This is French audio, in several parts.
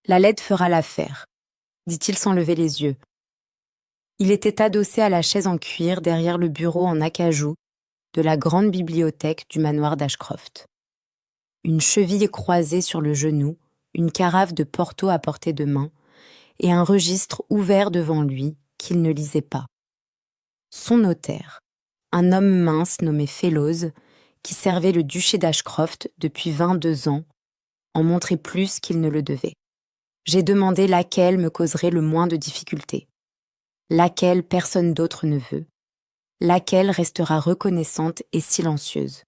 La LED fera l'affaire, dit-il sans lever les yeux. Il était adossé à la chaise en cuir derrière le bureau en acajou de la grande bibliothèque du manoir d'Ashcroft. Une cheville croisée sur le genou, une carafe de Porto à portée de main et un registre ouvert devant lui qu'il ne lisait pas. Son notaire, un homme mince nommé Fellows, qui servait le duché d'Ashcroft depuis 22 ans, en montrait plus qu'il ne le devait. J'ai demandé laquelle me causerait le moins de difficultés, laquelle personne d'autre ne veut, laquelle restera reconnaissante et silencieuse.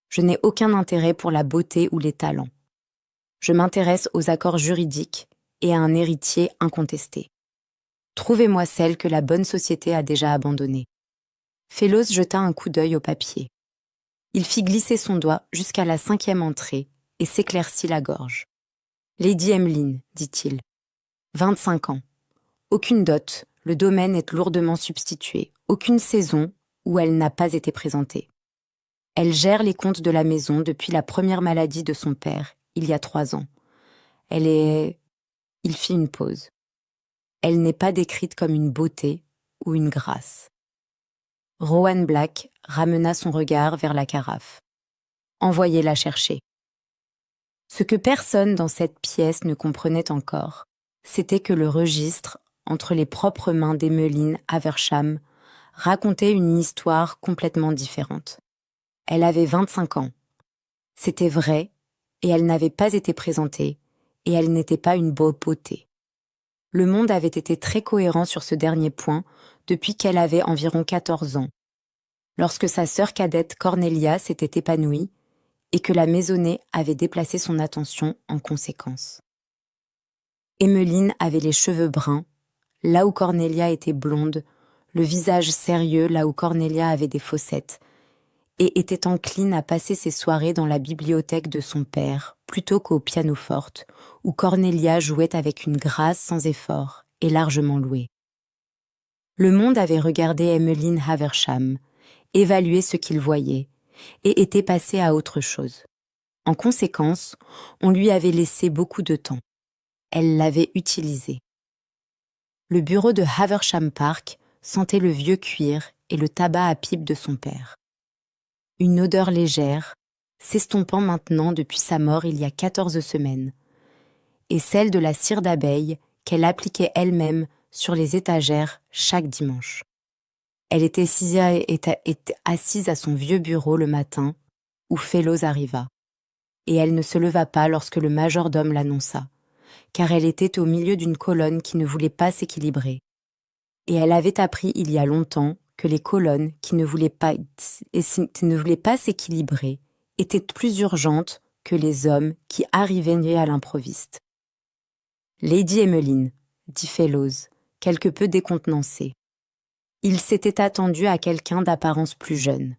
Je n'ai aucun intérêt pour la beauté ou les talents. Je m'intéresse aux accords juridiques et à un héritier incontesté. Trouvez-moi celle que la bonne société a déjà abandonnée. Fellows jeta un coup d'œil au papier. Il fit glisser son doigt jusqu'à la 5e entrée et s'éclaircit la gorge. Lady Emmeline, dit-il. 25 ans. Aucune dot, le domaine est lourdement substitué. Aucune saison où elle n'a pas été présentée. Elle gère les comptes de la maison depuis la première maladie de son père, il y a 3 ans. Il fit une pause. Elle n'est pas décrite comme une beauté ou une grâce. Rowan Black ramena son regard vers la carafe. Envoyez-la chercher. Ce que personne dans cette pièce ne comprenait encore, c'était que le registre, entre les propres mains d'Emmeline Haversham, racontait une histoire complètement différente. Elle avait 25 ans. C'était vrai, et elle n'avait pas été présentée, et elle n'était pas une beauté. Le monde avait été très cohérent sur ce dernier point depuis qu'elle avait environ 14 ans, lorsque sa sœur cadette Cornelia s'était épanouie et que la maisonnée avait déplacé son attention en conséquence. Emmeline avait les cheveux bruns, là où Cornelia était blonde, le visage sérieux là où Cornelia avait des fossettes, et était encline à passer ses soirées dans la bibliothèque de son père, plutôt qu'au pianoforte, où Cornelia jouait avec une grâce sans effort et largement louée. Le monde avait regardé Emmeline Haversham, évalué ce qu'il voyait, et était passé à autre chose. En conséquence, on lui avait laissé beaucoup de temps. Elle l'avait utilisé. Le bureau de Haversham Park sentait le vieux cuir et le tabac à pipe de son père. Une odeur légère, s'estompant maintenant depuis sa mort il y a 14 semaines, et celle de la cire d'abeille qu'elle appliquait elle-même sur les étagères chaque dimanche. Elle était assise à son vieux bureau le matin où Fellows arriva, et elle ne se leva pas lorsque le majordome l'annonça, car elle était au milieu d'une colonne qui ne voulait pas s'équilibrer. Et elle avait appris il y a longtemps que les colonnes qui ne voulaient pas s'équilibrer étaient plus urgentes que les hommes qui arrivaient à l'improviste. « Lady Emmeline, » dit Fellows, quelque peu décontenancé. Il s'était attendu à quelqu'un d'apparence plus jeune.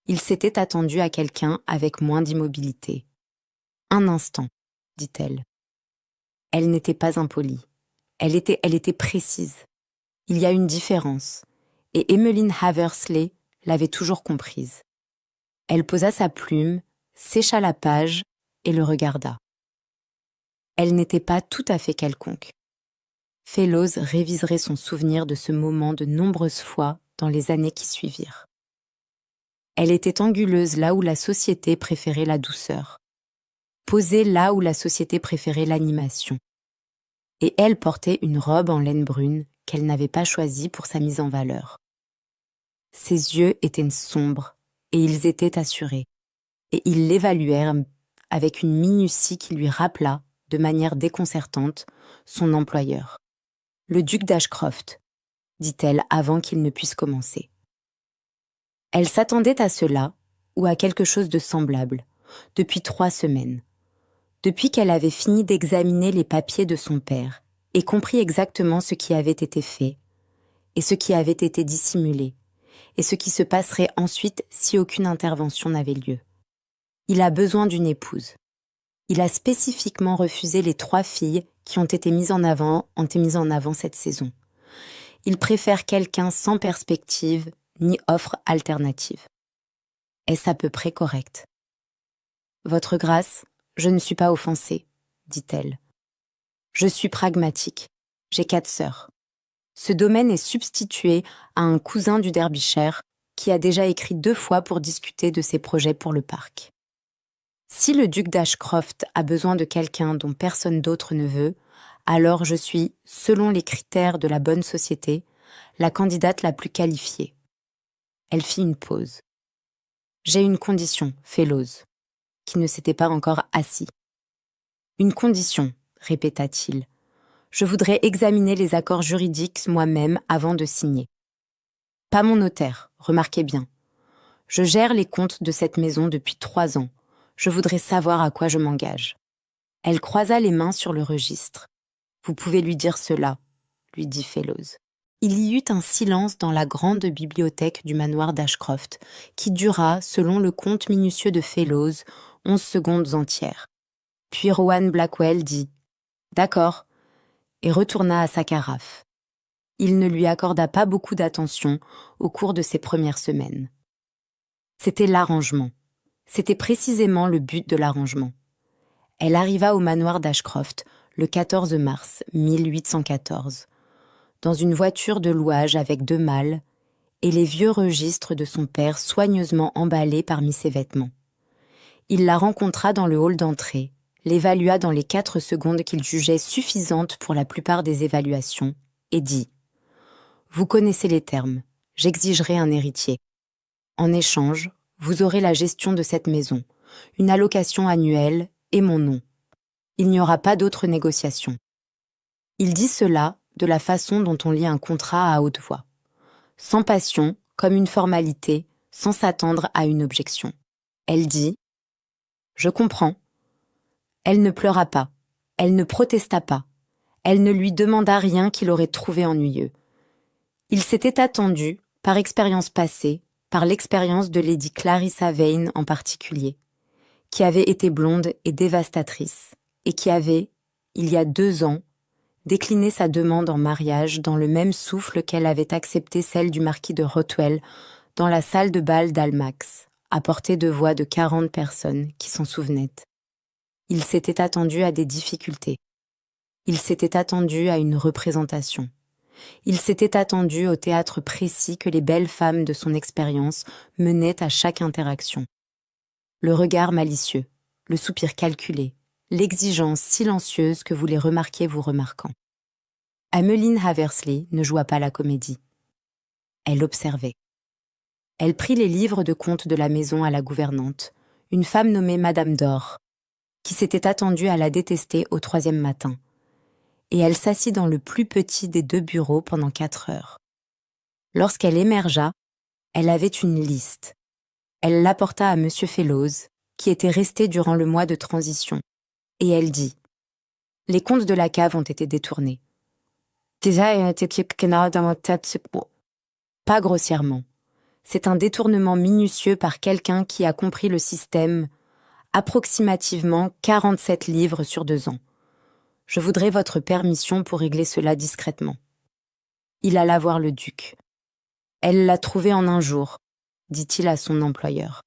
Il s'était attendu à quelqu'un avec moins d'immobilité. « Un instant, » dit-elle. Elle n'était pas impolie. Elle était précise. Il y a une différence. Et Emmeline Haversley l'avait toujours comprise. Elle posa sa plume, sécha la page et le regarda. Elle n'était pas tout à fait quelconque. Fellows réviserait son souvenir de ce moment de nombreuses fois dans les années qui suivirent. Elle était anguleuse là où la société préférait la douceur, posée là où la société préférait l'animation. Et elle portait une robe en laine brune qu'elle n'avait pas choisie pour sa mise en valeur. Ses yeux étaient sombres, et ils étaient assurés, et ils l'évaluèrent avec une minutie qui lui rappela, de manière déconcertante, son employeur. « Le duc d'Ashcroft », dit-elle avant qu'il ne puisse commencer. Elle s'attendait à cela, ou à quelque chose de semblable, depuis 3 semaines. Depuis qu'elle avait fini d'examiner les papiers de son père, et compris exactement ce qui avait été fait, et ce qui avait été dissimulé, et ce qui se passerait ensuite si aucune intervention n'avait lieu. Il a besoin d'une épouse. Il a spécifiquement refusé les 3 filles qui ont été mises en avant cette saison. Il préfère quelqu'un sans perspective ni offre alternative. Est-ce à peu près correct ? « Votre grâce, je ne suis pas offensée, dit-elle. Je suis pragmatique. J'ai 4 sœurs. Ce domaine est substitué à un cousin du Derbyshire qui a déjà écrit 2 fois pour discuter de ses projets pour le parc. Si le duc d'Ashcroft a besoin de quelqu'un dont personne d'autre ne veut, alors je suis, selon les critères de la bonne société, la candidate la plus qualifiée. Elle fit une pause. J'ai une condition, Fellows, qui ne s'était pas encore assis. Une condition, répéta-t-il. Je voudrais examiner les accords juridiques moi-même avant de signer. Pas mon notaire, remarquez bien. Je gère les comptes de cette maison depuis 3 ans. Je voudrais savoir à quoi je m'engage. Elle croisa les mains sur le registre. Vous pouvez lui dire cela, lui dit Fellows. Il y eut un silence dans la grande bibliothèque du manoir d'Ashcroft, qui dura, selon le compte minutieux de Fellows, 11 secondes entières. Puis Rowan Blackwell dit « D'accord » et retourna à sa carafe. Il ne lui accorda pas beaucoup d'attention au cours de ces premières semaines. C'était l'arrangement. C'était précisément le but de l'arrangement. Elle arriva au manoir d'Ashcroft le 14 mars 1814, dans une voiture de louage avec 2 malles et les vieux registres de son père soigneusement emballés parmi ses vêtements. Il la rencontra dans le hall d'entrée, l'évalua dans les 4 secondes qu'il jugeait suffisantes pour la plupart des évaluations, et dit « Vous connaissez les termes, j'exigerai un héritier. En échange, vous aurez la gestion de cette maison, une allocation annuelle et mon nom. Il n'y aura pas d'autre négociation. » Il dit cela de la façon dont on lit un contrat à haute voix. Sans passion, comme une formalité, sans s'attendre à une objection. Elle dit « Je comprends ». Elle ne pleura pas, elle ne protesta pas, elle ne lui demanda rien qu'il aurait trouvé ennuyeux. Il s'était attendu, par expérience passée, par l'expérience de Lady Clarissa Vane en particulier, qui avait été blonde et dévastatrice, et qui avait, il y a 2 ans, décliné sa demande en mariage dans le même souffle qu'elle avait accepté celle du marquis de Rothwell dans la salle de bal d'Almax, à portée de voix de 40 personnes qui s'en souvenaient. Il s'était attendu à des difficultés. Il s'était attendu à une représentation. Il s'était attendu au théâtre précis que les belles femmes de son expérience menaient à chaque interaction. Le regard malicieux, le soupir calculé, l'exigence silencieuse que vous les remarquiez vous remarquant. Emmeline Haversley ne joua pas la comédie. Elle observait. Elle prit les livres de comptes de la maison à la gouvernante, une femme nommée Madame Dor, qui s'était attendue à la détester au 3e matin, et elle s'assit dans le plus petit des 2 bureaux pendant 4 heures. Lorsqu'elle émergea, elle avait une liste. Elle l'apporta à M. Fellows, qui était resté durant le mois de transition, et elle dit « Les comptes de la cave ont été détournés. » Pas grossièrement. C'est un détournement minutieux par quelqu'un qui a compris le système, approximativement 47 livres sur 2 ans. Je voudrais votre permission pour régler cela discrètement. Il alla voir le duc. Elle l'a trouvé en 1 jour, dit-il à son employeur.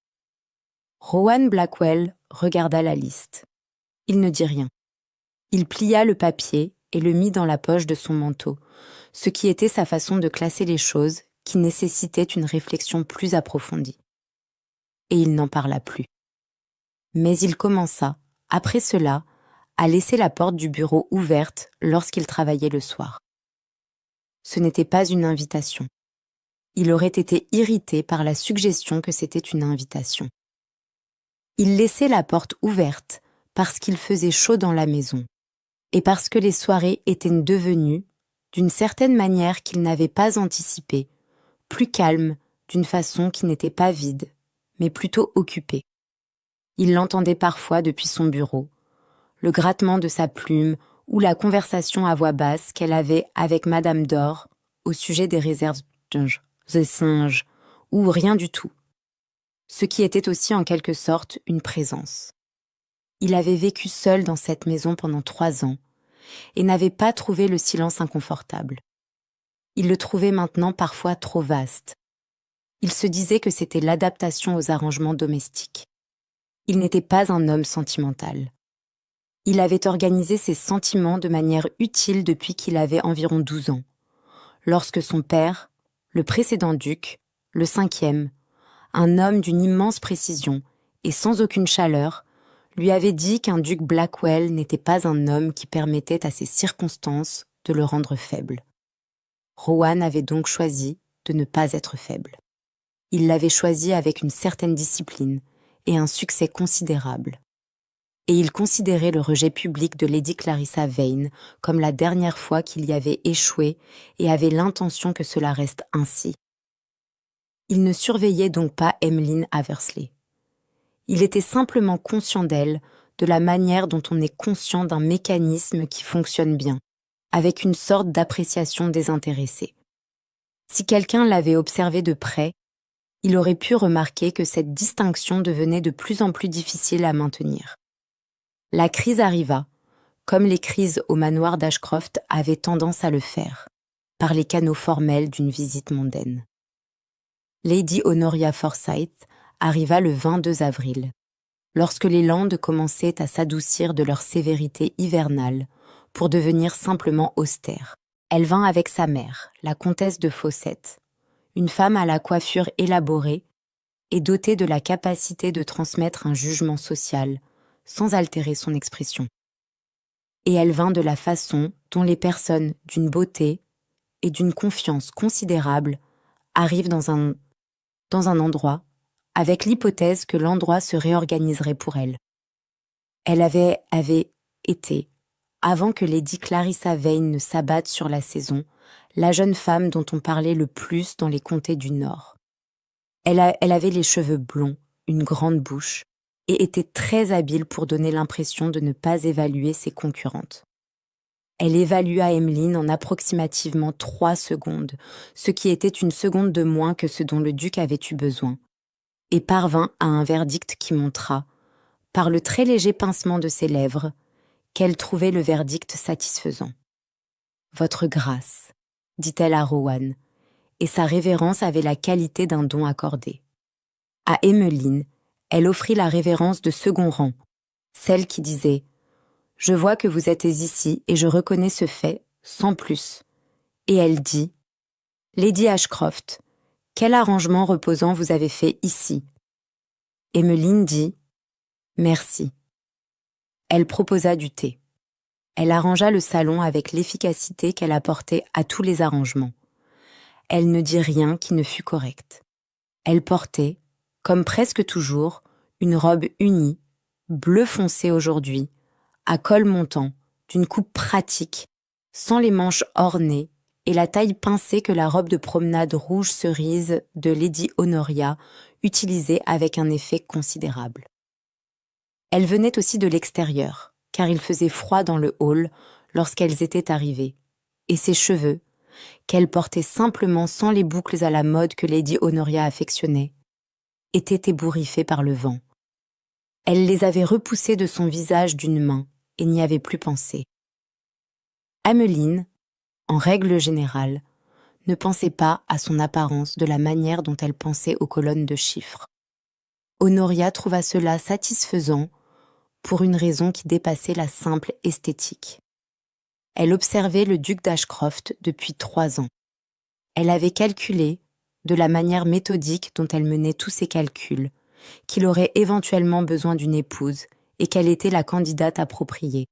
Rowan Blackwell regarda la liste. Il ne dit rien. Il plia le papier et le mit dans la poche de son manteau, ce qui était sa façon de classer les choses qui nécessitaient une réflexion plus approfondie. Et il n'en parla plus. Mais il commença, après cela, à laisser la porte du bureau ouverte lorsqu'il travaillait le soir. Ce n'était pas une invitation. Il aurait été irrité par la suggestion que c'était une invitation. Il laissait la porte ouverte parce qu'il faisait chaud dans la maison et parce que les soirées étaient devenues, d'une certaine manière qu'il n'avait pas anticipée, plus calmes d'une façon qui n'était pas vide, mais plutôt occupée. Il l'entendait parfois depuis son bureau, le grattement de sa plume ou la conversation à voix basse qu'elle avait avec Madame Dor au sujet des réserves des singes, ou rien du tout, ce qui était aussi en quelque sorte une présence. Il avait vécu seul dans cette maison pendant 3 ans et n'avait pas trouvé le silence inconfortable. Il le trouvait maintenant parfois trop vaste. Il se disait que c'était l'adaptation aux arrangements domestiques. Il n'était pas un homme sentimental. Il avait organisé ses sentiments de manière utile depuis qu'il avait environ 12 ans, lorsque son père, le précédent duc, le 5e, un homme d'une immense précision et sans aucune chaleur, lui avait dit qu'un duc Blackwell n'était pas un homme qui permettait à ses circonstances de le rendre faible. Rohan avait donc choisi de ne pas être faible. Il l'avait choisi avec une certaine discipline et un succès considérable. Et il considérait le rejet public de Lady Clarissa Vane comme la dernière fois qu'il y avait échoué et avait l'intention que cela reste ainsi. Il ne surveillait donc pas Emmeline Haversley. Il était simplement conscient d'elle, de la manière dont on est conscient d'un mécanisme qui fonctionne bien, avec une sorte d'appréciation désintéressée. Si quelqu'un l'avait observé de près, il aurait pu remarquer que cette distinction devenait de plus en plus difficile à maintenir. La crise arriva, comme les crises au manoir d'Ashcroft avaient tendance à le faire, par les canaux formels d'une visite mondaine. Lady Honoria Forsyth arriva le 22 avril, lorsque les Landes commençaient à s'adoucir de leur sévérité hivernale pour devenir simplement austères. Elle vint avec sa mère, la comtesse de Fawcett, une femme à la coiffure élaborée et dotée de la capacité de transmettre un jugement social sans altérer son expression. Et elle vint de la façon dont les personnes d'une beauté et d'une confiance considérable arrivent dans un endroit avec l'hypothèse que l'endroit se réorganiserait pour elle. Elle avait été, avant que Lady Clarissa Vane ne s'abatte sur la saison, la jeune femme dont on parlait le plus dans les comtés du Nord. Elle avait les cheveux blonds, une grande bouche, et était très habile pour donner l'impression de ne pas évaluer ses concurrentes. Elle évalua Emmeline en approximativement 3 secondes, ce qui était une seconde de moins que ce dont le duc avait eu besoin, et parvint à un verdict qui montra, par le très léger pincement de ses lèvres, qu'elle trouvait le verdict satisfaisant. « Votre grâce », dit-elle à Rohan, et sa révérence avait la qualité d'un don accordé. À Emmeline, elle offrit la révérence de second rang, celle qui disait « Je vois que vous êtes ici et je reconnais ce fait, sans plus. » Et elle dit « Lady Ashcroft, quel arrangement reposant vous avez fait ici ?» Emmeline dit « Merci ». Elle proposa du thé. Elle arrangea le salon avec l'efficacité qu'elle apportait à tous les arrangements. Elle ne dit rien qui ne fût correct. Elle portait, comme presque toujours, une robe unie, bleu foncé aujourd'hui, à col montant, d'une coupe pratique, sans les manches ornées et la taille pincée que la robe de promenade rouge cerise de Lady Honoria utilisait avec un effet considérable. Elle venait aussi de l'extérieur, car il faisait froid dans le hall lorsqu'elles étaient arrivées, et ses cheveux, qu'elle portait simplement sans les boucles à la mode que Lady Honoria affectionnait, étaient ébouriffés par le vent. Elle les avait repoussés de son visage d'une main et n'y avait plus pensé. Emmeline, en règle générale, ne pensait pas à son apparence de la manière dont elle pensait aux colonnes de chiffres. Honoria trouva cela satisfaisant pour une raison qui dépassait la simple esthétique. Elle observait le duc d'Ashcroft depuis 3 ans. Elle avait calculé, de la manière méthodique dont elle menait tous ses calculs, qu'il aurait éventuellement besoin d'une épouse et qu'elle était la candidate appropriée,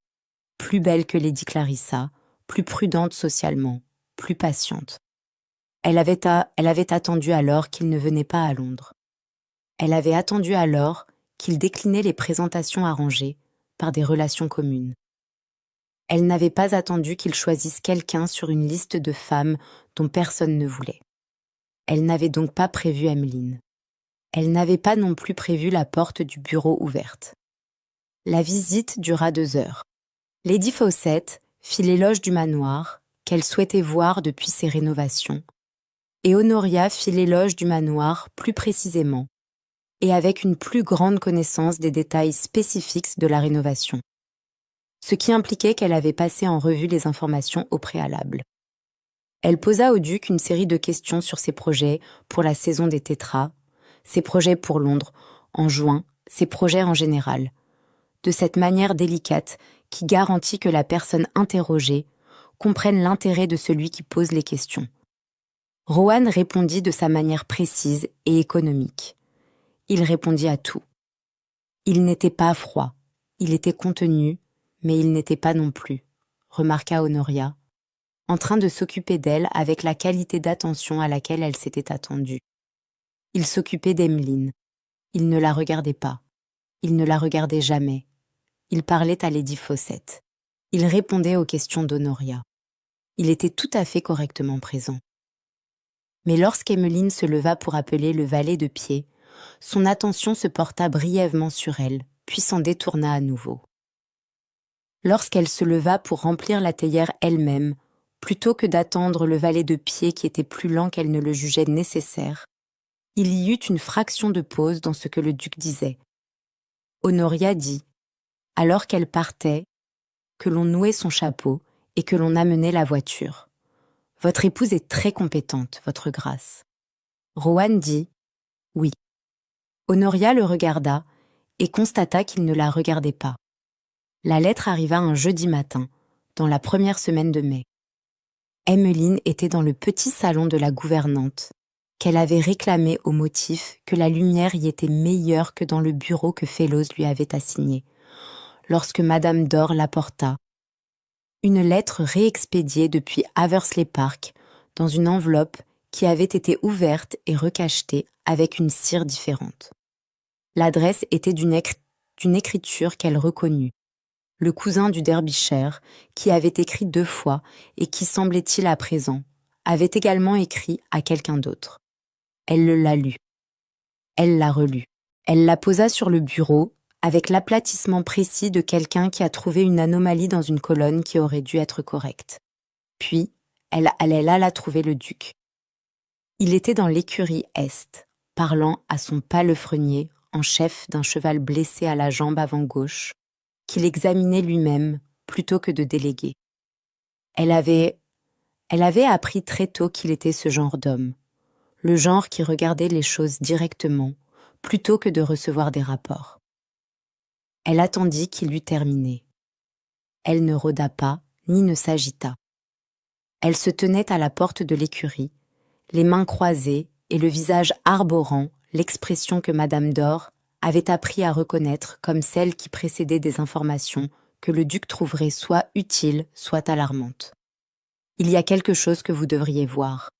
plus belle que Lady Clarissa, plus prudente socialement, plus patiente. Elle avait attendu alors qu'il ne venait pas à Londres. Elle avait attendu alors qu'il déclinait les présentations arrangées par des relations communes. Elle n'avait pas attendu qu'il choisisse quelqu'un sur une liste de femmes dont personne ne voulait. Elle n'avait donc pas prévu Emmeline. Elle n'avait pas non plus prévu la porte du bureau ouverte. La visite dura 2 heures. Lady Fawcett fit l'éloge du manoir, qu'elle souhaitait voir depuis ses rénovations, et Honoria fit l'éloge du manoir plus précisément, et avec une plus grande connaissance des détails spécifiques de la rénovation, ce qui impliquait qu'elle avait passé en revue les informations au préalable. Elle posa au duc une série de questions sur ses projets pour la saison des tétras, ses projets pour Londres en juin, ses projets en général, de cette manière délicate qui garantit que la personne interrogée comprenne l'intérêt de celui qui pose les questions. Rowan répondit de sa manière précise et économique. Il répondit à tout. Il n'était pas froid, il était contenu, mais il n'était pas non plus, remarqua Honoria, en train de s'occuper d'elle avec la qualité d'attention à laquelle elle s'était attendue. Il s'occupait d'Emmeline. Il ne la regardait pas. Il ne la regardait jamais. Il parlait à Lady Fawcett. Il répondait aux questions d'Honoria. Il était tout à fait correctement présent. Mais lorsqu'Emmeline se leva pour appeler le valet de pied, son attention se porta brièvement sur elle, puis s'en détourna à nouveau. Lorsqu'elle se leva pour remplir la théière elle-même, plutôt que d'attendre le valet de pied qui était plus lent qu'elle ne le jugeait nécessaire, il y eut une fraction de pause dans ce que le duc disait. Honoria dit, alors qu'elle partait, que l'on nouait son chapeau et que l'on amenait la voiture. « Votre épouse est très compétente, votre grâce. » Rowan dit « Oui. » Honoria le regarda et constata qu'il ne la regardait pas. La lettre arriva un jeudi matin, dans la première semaine de mai. Emmeline était dans le petit salon de la gouvernante, qu'elle avait réclamé au motif que la lumière y était meilleure que dans le bureau que Fellows lui avait assigné, lorsque Madame Dor l'apporta. Une lettre réexpédiée depuis Haversley Park, dans une enveloppe qui avait été ouverte et recachetée avec une cire différente. L'adresse était d'une écriture qu'elle reconnut. Le cousin du Derbyshire, qui avait écrit 2 fois et qui, semblait-il à présent, avait également écrit à quelqu'un d'autre. Elle la lut. Elle la relut. Elle la posa sur le bureau, avec l'aplatissement précis de quelqu'un qui a trouvé une anomalie dans une colonne qui aurait dû être correcte. Puis, elle alla trouver le duc. Il était dans l'écurie Est, parlant à son palefrenier en chef d'un cheval blessé à la jambe avant gauche, qu'il examinait lui-même plutôt que de déléguer. Elle avait appris très tôt qu'il était ce genre d'homme, le genre qui regardait les choses directement plutôt que de recevoir des rapports. Elle attendit qu'il eût terminé. Elle ne rôda pas ni ne s'agita. Elle se tenait à la porte de l'écurie, les mains croisées et le visage arborant l'expression que Madame Dor avait appris à reconnaître comme celle qui précédait des informations que le duc trouverait soit utiles, soit alarmantes. « Il y a quelque chose que vous devriez voir, »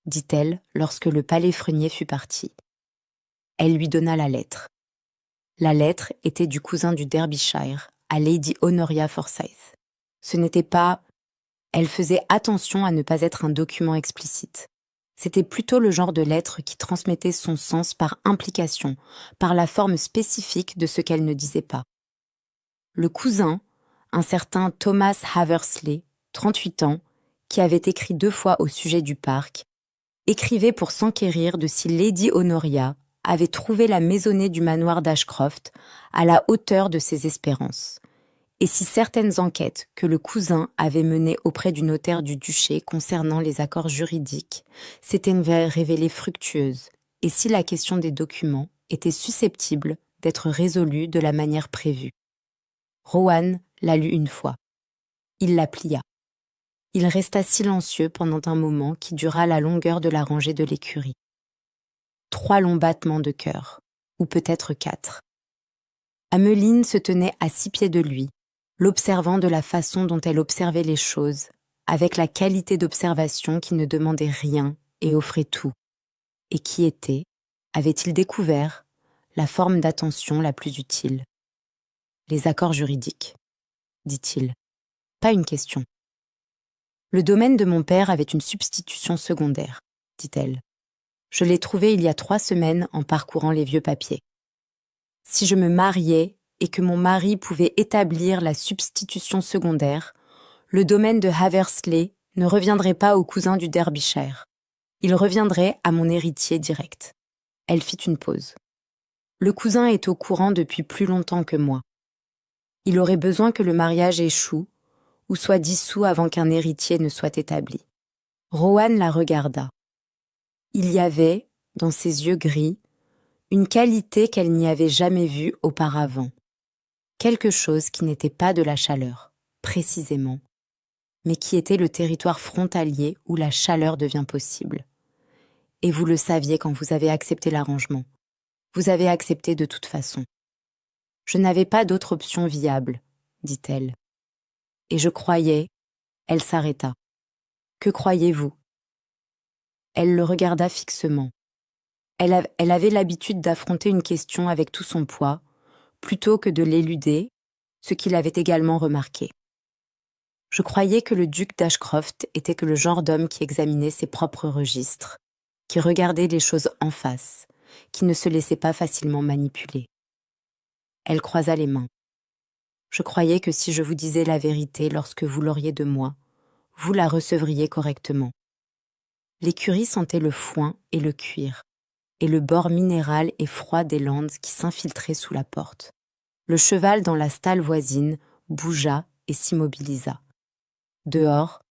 dit-elle lorsque le palefrenier fut parti. Elle lui donna la lettre. La lettre était du cousin du Derbyshire, à Lady Honoria Forsyth. Ce n'était pas... Elle faisait attention à ne pas être un document explicite. C'était plutôt le genre de lettre qui transmettait son sens par implication, par la forme spécifique de ce qu'elle ne disait pas. Le cousin, un certain Thomas Haversley, 38 ans, qui avait écrit 2 fois au sujet du parc, écrivait pour s'enquérir de si Lady Honoria avait trouvé la maisonnée du manoir d'Ashcroft à la hauteur de ses espérances, et si certaines enquêtes que le cousin avait menées auprès du notaire du duché concernant les accords juridiques s'étaient révélées fructueuses, et si la question des documents était susceptible d'être résolue de la manière prévue. Rowan la lut 1 fois. Il la plia. Il resta silencieux pendant un moment qui dura la longueur de la rangée de l'écurie. 3 longs battements de cœur, ou peut-être 4. Emmeline se tenait à 6 pieds de lui, l'observant de la façon dont elle observait les choses, avec la qualité d'observation qui ne demandait rien et offrait tout, et qui était, avait-il découvert, la forme d'attention la plus utile. Les accords juridiques, dit-il. Pas une question. Le domaine de mon père avait une substitution secondaire, dit-elle. Je l'ai trouvé il y a 3 semaines en parcourant les vieux papiers. Si je me mariais et que mon mari pouvait établir la substitution secondaire, le domaine de Haversley ne reviendrait pas au cousin du Derbyshire. Il reviendrait à mon héritier direct. Elle fit une pause. Le cousin est au courant depuis plus longtemps que moi. Il aurait besoin que le mariage échoue ou soit dissous avant qu'un héritier ne soit établi. Rowan la regarda. Il y avait, dans ses yeux gris, une qualité qu'elle n'y avait jamais vue auparavant. Quelque chose qui n'était pas de la chaleur, précisément, mais qui était le territoire frontalier où la chaleur devient possible. Et vous le saviez quand vous avez accepté l'arrangement. Vous avez accepté de toute façon. Je n'avais pas d'autre option viable, dit-elle. Et je croyais... Elle s'arrêta. Que croyez-vous ? Elle le regarda fixement. Elle avait l'habitude d'affronter une question avec tout son poids, plutôt que de l'éluder, ce qu'il avait également remarqué. Je croyais que le duc d'Ashcroft était que le genre d'homme qui examinait ses propres registres, qui regardait les choses en face, qui ne se laissait pas facilement manipuler. Elle croisa les mains. Je croyais que si je vous disais la vérité lorsque vous l'auriez de moi, vous la recevriez correctement. L'écurie sentait le foin et le cuir, et le bord minéral et froid des landes qui s'infiltraient sous la porte. Le cheval dans la stalle voisine bougea et s'immobilisa. Dehors,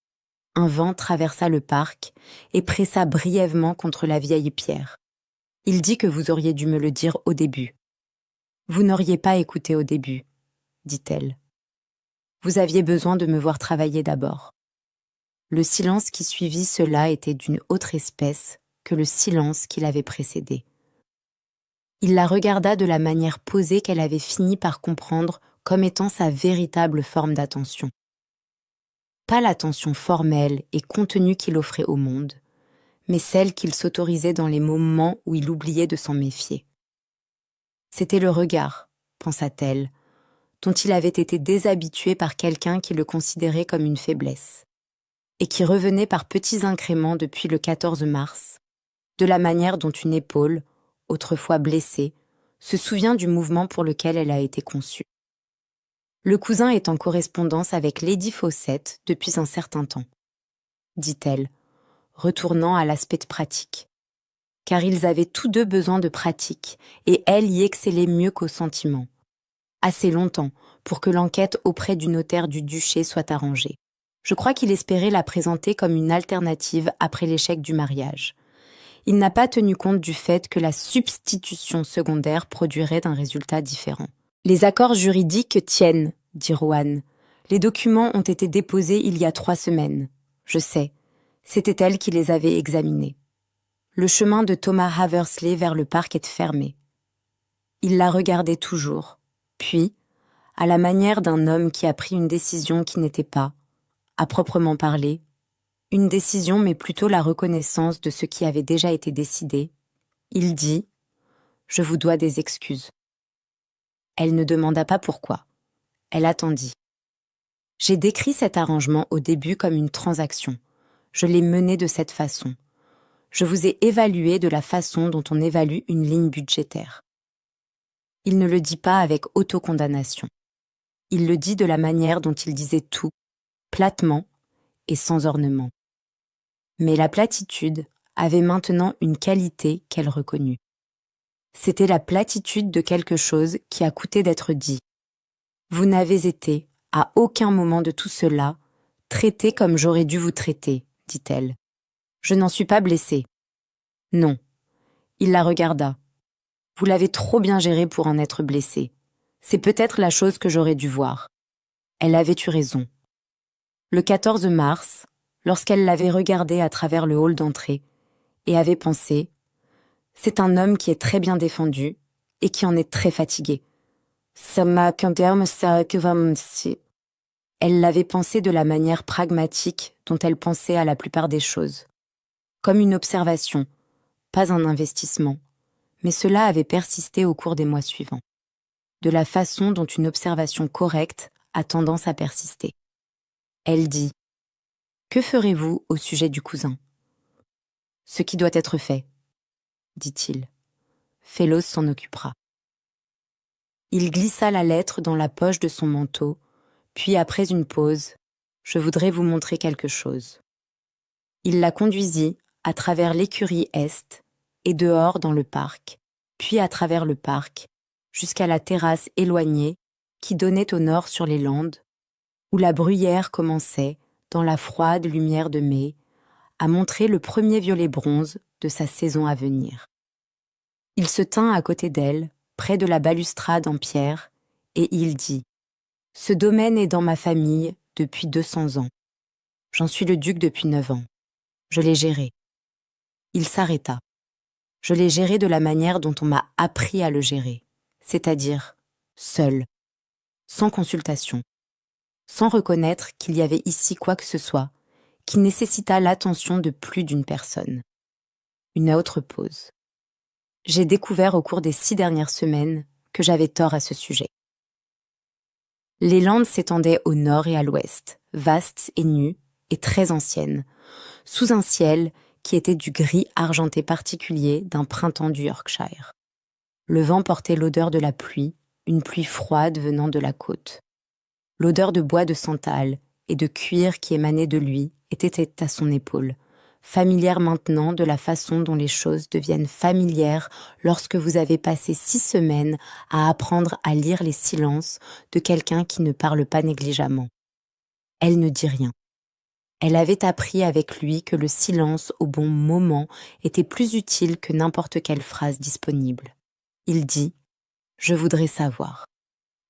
un vent traversa le parc et pressa brièvement contre la vieille pierre. Il dit que vous auriez dû me le dire au début. Vous n'auriez pas écouté au début, dit-elle. Vous aviez besoin de me voir travailler d'abord. Le silence qui suivit cela était d'une autre espèce que le silence qui l'avait précédé. Il la regarda de la manière posée qu'elle avait fini par comprendre comme étant sa véritable forme d'attention. Pas l'attention formelle et contenue qu'il offrait au monde, mais celle qu'il s'autorisait dans les moments où il oubliait de s'en méfier. C'était le regard, pensa-t-elle, dont il avait été déshabitué par quelqu'un qui le considérait comme une faiblesse, et qui revenait par petits incréments depuis le 14 mars, de la manière dont une épaule, autrefois blessée, se souvient du mouvement pour lequel elle a été conçue. Le cousin est en correspondance avec Lady Fawcett depuis un certain temps, dit-elle, retournant à l'aspect pratique. Car ils avaient tous deux besoin de pratique, et elle y excellait mieux qu'au sentiment. Assez longtemps pour que l'enquête auprès du notaire du duché soit arrangée. Je crois qu'il espérait la présenter comme une alternative après l'échec du mariage. Il n'a pas tenu compte du fait que la substitution secondaire produirait un résultat différent. Les accords juridiques tiennent, dit Rowan. Les documents ont été déposés il y a 3 semaines. Je sais, c'était elle qui les avait examinés. Le chemin de Thomas Haversley vers le parc est fermé. Il la regardait toujours, puis, à la manière d'un homme qui a pris une décision qui n'était pas, à proprement parler, une décision mais plutôt la reconnaissance de ce qui avait déjà été décidé, il dit « Je vous dois des excuses ». Elle ne demanda pas pourquoi. Elle attendit. J'ai décrit cet arrangement au début comme une transaction. Je l'ai mené de cette façon. Je vous ai évalué de la façon dont on évalue une ligne budgétaire. Il ne le dit pas avec autocondamnation. Il le dit de la manière dont il disait tout, platement et sans ornement. Mais la platitude avait maintenant une qualité qu'elle reconnut. C'était la platitude de quelque chose qui a coûté d'être dit. Vous n'avez été, à aucun moment de tout cela, traité comme j'aurais dû vous traiter, dit-elle. Je n'en suis pas blessée. Non. Il la regarda. Vous l'avez trop bien géré pour en être blessée. C'est peut-être la chose que j'aurais dû voir. Elle avait eu raison. Le 14 mars, lorsqu'elle l'avait regardé à travers le hall d'entrée, et avait pensé « C'est un homme qui est très bien défendu et qui en est très fatigué. Ça m'a Elle l'avait pensé de la manière pragmatique dont elle pensait à la plupart des choses. Comme une observation, pas un investissement. Mais cela avait persisté au cours des mois suivants. De la façon dont une observation correcte a tendance à persister. Elle dit « Que ferez-vous au sujet du cousin ?»« Ce qui doit être fait, » dit-il. Fellows s'en occupera. Il glissa la lettre dans la poche de son manteau, puis après une pause, « Je voudrais vous montrer quelque chose. » Il la conduisit à travers l'écurie est et dehors dans le parc, puis à travers le parc, jusqu'à la terrasse éloignée qui donnait au nord sur les landes, où la bruyère commençait, dans la froide lumière de mai, à montrer le premier violet bronze de sa saison à venir. Il se tint à côté d'elle, près de la balustrade en pierre, et il dit « Ce domaine est dans ma famille depuis 200 ans. J'en suis le duc depuis 9 ans. Je l'ai géré. » Il s'arrêta. Je l'ai géré de la manière dont on m'a appris à le gérer, c'est-à-dire seul, sans consultation, sans reconnaître qu'il y avait ici quoi que ce soit qui nécessita l'attention de plus d'une personne. Une autre pause. J'ai découvert au cours des 6 dernières semaines que j'avais tort à ce sujet. Les landes s'étendaient au nord et à l'ouest, vastes et nues et très anciennes, sous un ciel qui était du gris argenté particulier d'un printemps du Yorkshire. Le vent portait l'odeur de la pluie, une pluie froide venant de la côte. L'odeur de bois de santal et de cuir qui émanait de lui était à son épaule, familière maintenant de la façon dont les choses deviennent familières lorsque vous avez passé 6 semaines à apprendre à lire les silences de quelqu'un qui ne parle pas négligemment. Elle ne dit rien. Elle avait appris avec lui que le silence au bon moment était plus utile que n'importe quelle phrase disponible. Il dit « Je voudrais savoir »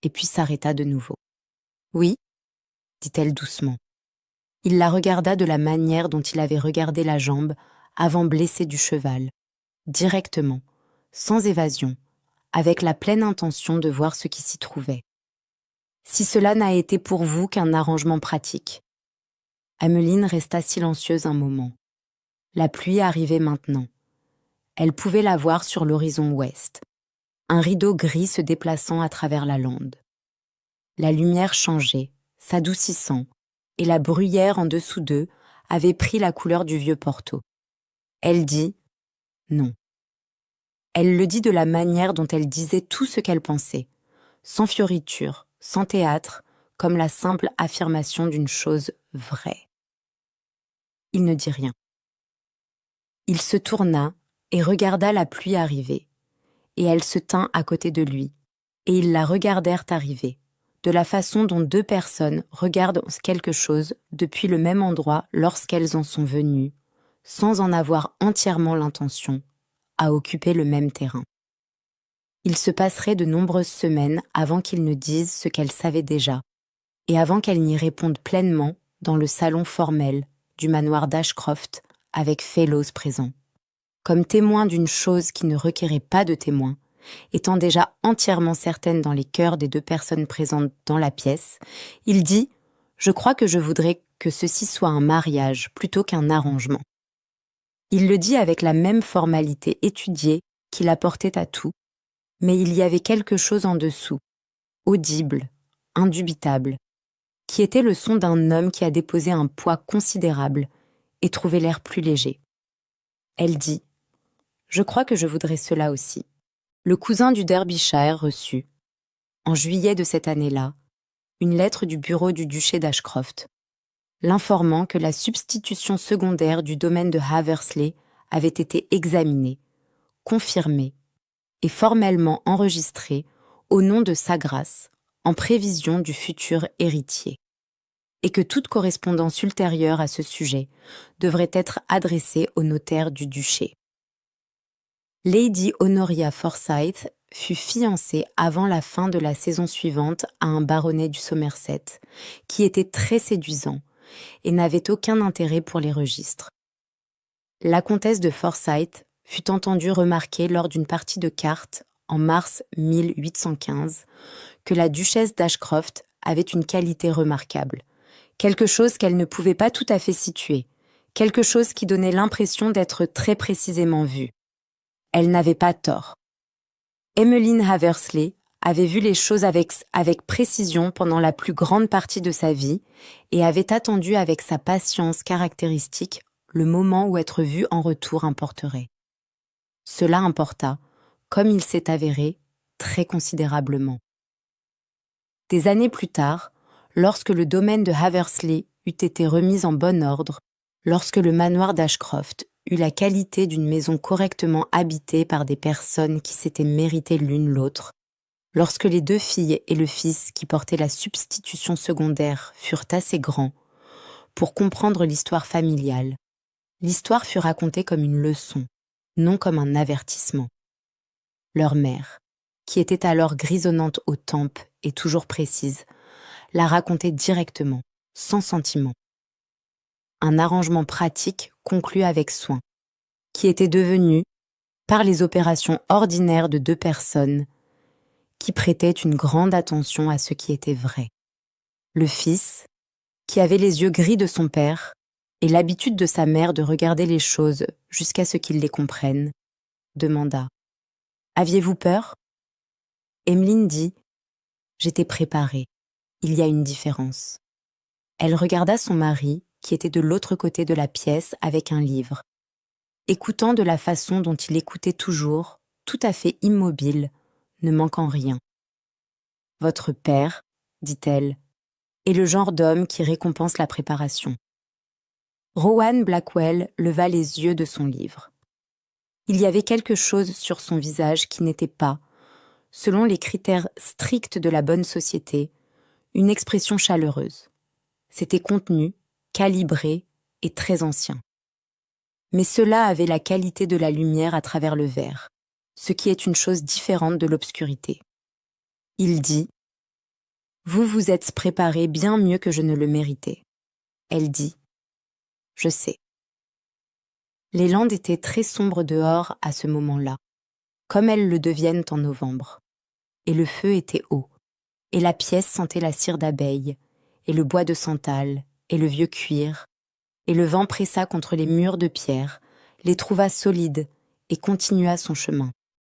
et puis s'arrêta de nouveau. « Oui » dit-elle doucement. Il la regarda de la manière dont il avait regardé la jambe avant blessée du cheval, directement, sans évasion, avec la pleine intention de voir ce qui s'y trouvait. Si cela n'a été pour vous qu'un arrangement pratique. Emmeline resta silencieuse un moment. La pluie arrivait maintenant. Elle pouvait la voir sur l'horizon ouest, un rideau gris se déplaçant à travers la lande. La lumière changeait, s'adoucissant, et la bruyère en dessous d'eux avait pris la couleur du vieux Porto. Elle dit « non ». Elle le dit de la manière dont elle disait tout ce qu'elle pensait, sans fioriture, sans théâtre, comme la simple affirmation d'une chose vraie. Il ne dit rien. Il se tourna et regarda la pluie arriver, et elle se tint à côté de lui, et ils la regardèrent arriver, de la façon dont 2 personnes regardent quelque chose depuis le même endroit lorsqu'elles en sont venues, sans en avoir entièrement l'intention, à occuper le même terrain. Il se passerait de nombreuses semaines avant qu'ils ne disent ce qu'elle savait déjà, et avant qu'elle n'y réponde pleinement dans le salon formel du manoir d'Ashcroft avec Fellows présent. Comme témoin d'une chose qui ne requérait pas de témoin, étant déjà entièrement certaine dans les cœurs des 2 personnes présentes dans la pièce, il dit « Je crois que je voudrais que ceci soit un mariage plutôt qu'un arrangement ». Il le dit avec la même formalité étudiée qu'il apportait à tout, mais il y avait quelque chose en dessous, audible, indubitable, qui était le son d'un homme qui a déposé un poids considérable et trouvé l'air plus léger. Elle dit « Je crois que je voudrais cela aussi ». Le cousin du Derbyshire reçut, en juillet de cette année-là, une lettre du bureau du duché d'Ashcroft, l'informant que la substitution secondaire du domaine de Haversley avait été examinée, confirmée et formellement enregistrée au nom de Sa Grâce, en prévision du futur héritier, et que toute correspondance ultérieure à ce sujet devrait être adressée au notaire du duché. Lady Honoria Forsyth fut fiancée avant la fin de la saison suivante à un baronnet du Somerset, qui était très séduisant et n'avait aucun intérêt pour les registres. La comtesse de Forsyth fut entendue remarquer lors d'une partie de cartes en mars 1815 que la duchesse d'Ashcroft avait une qualité remarquable, quelque chose qu'elle ne pouvait pas tout à fait situer, quelque chose qui donnait l'impression d'être très précisément vu. Elle n'avait pas tort. Emmeline Haversley avait vu les choses avec précision pendant la plus grande partie de sa vie et avait attendu avec sa patience caractéristique le moment où être vue en retour importerait. Cela importa, comme il s'est avéré, très considérablement. Des années plus tard, lorsque le domaine de Haversley eut été remis en bon ordre, lorsque le manoir d'Ashcroft eut la qualité d'une maison correctement habitée par des personnes qui s'étaient méritées l'une l'autre, lorsque les 2 filles et le fils qui portaient la substitution secondaire furent assez grands pour comprendre l'histoire familiale, l'histoire fut racontée comme une leçon, non comme un avertissement. Leur mère, qui était alors grisonnante aux tempes et toujours précise, la raconter directement, sans sentiment. Un arrangement pratique conclu avec soin, qui était devenu, par les opérations ordinaires de deux personnes, qui prêtaient une grande attention à ce qui était vrai. Le fils, qui avait les yeux gris de son père et l'habitude de sa mère de regarder les choses jusqu'à ce qu'il les comprenne, demanda « Aviez-vous peur ?» Emmeline dit « J'étais préparée. Il y a une différence. » Elle regarda son mari, qui était de l'autre côté de la pièce avec un livre, écoutant de la façon dont il écoutait toujours, tout à fait immobile, ne manquant rien. « Votre père, dit-elle, est le genre d'homme qui récompense la préparation. » Rowan Blackwell leva les yeux de son livre. Il y avait quelque chose sur son visage qui n'était pas, selon les critères stricts de la bonne société, une expression chaleureuse. C'était contenu, calibré et très ancien. Mais cela avait la qualité de la lumière à travers le verre, ce qui est une chose différente de l'obscurité. Il dit « Vous vous êtes préparé bien mieux que je ne le méritais. » Elle dit « Je sais. » Les landes étaient très sombres dehors à ce moment-là, comme elles le deviennent en novembre. Et le feu était haut, et la pièce sentait la cire d'abeille, et le bois de santal, et le vieux cuir, et le vent pressa contre les murs de pierre, les trouva solides, et continua son chemin.